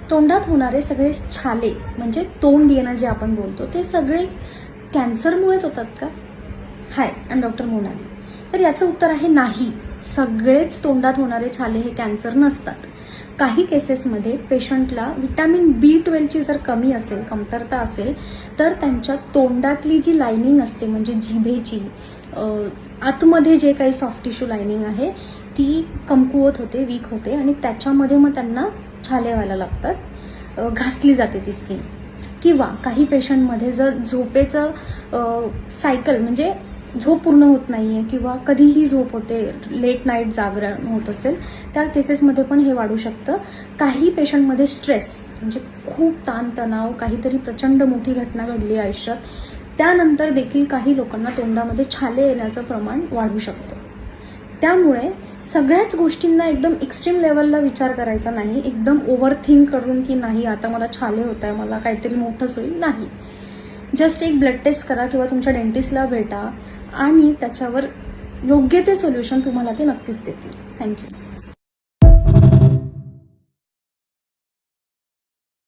तोंडात होणारे सगळे छाले म्हणजे तोंड येणं जे आपण बोलतो ते सगळे कॅन्सरमुळेच होतात का? हाय, आणि डॉक्टर मोनाली. तर याचं उत्तर आहे नाही. सगळेच तोंडात होणारे छाले हे कॅन्सर नसतात. काही केसेसमध्ये पेशंटला व्हिटॅमिन B12ची जर कमी असेल, कमतरता असेल, तर त्यांच्या तोंडातली जी लायनिंग असते म्हणजे जिभेची आतमध्ये जे काही सॉफ्ट टिश्यू लायनिंग आहे ती कमकुवत होते, वीक होते आणि त्याच्यामध्ये मग त्यांना छाले व्हायला लागतात, घासली जाते ती स्किन. किंवा काही पेशंटमध्ये जर झोपेचं सायकल म्हणजे झोप पूर्ण होत नाहीये किंवा कधीही झोप होते, लेट नाईट जागरण होत असेल, त्या केसेसमध्ये पण हे वाढू शकतं. काही पेशंटमध्ये स्ट्रेस म्हणजे खूप ताणतणाव, काहीतरी प्रचंड मोठी घटना घडली आयुष्यात, त्यानंतर देखील काही लोकांना तोंडामध्ये छाले येण्याचं प्रमाण वाढू शकतं. त्यामुळे सगळ्याच गोष्टींना एकदम एक्स्ट्रीम लेवलला विचार करायचा नाही, एकदम ओव्हर थिंक करून की नाही आता मला छाले होत आहे, मला काहीतरी मोठंच होईल, नाही. जस्ट एक ब्लड टेस्ट करा किंवा तुमच्या डेंटिस्टला भेटा आणि त्याच्यावर योग्य ते सोल्युशन तुम्हाला ते नक्कीच देतील. थँक्यू.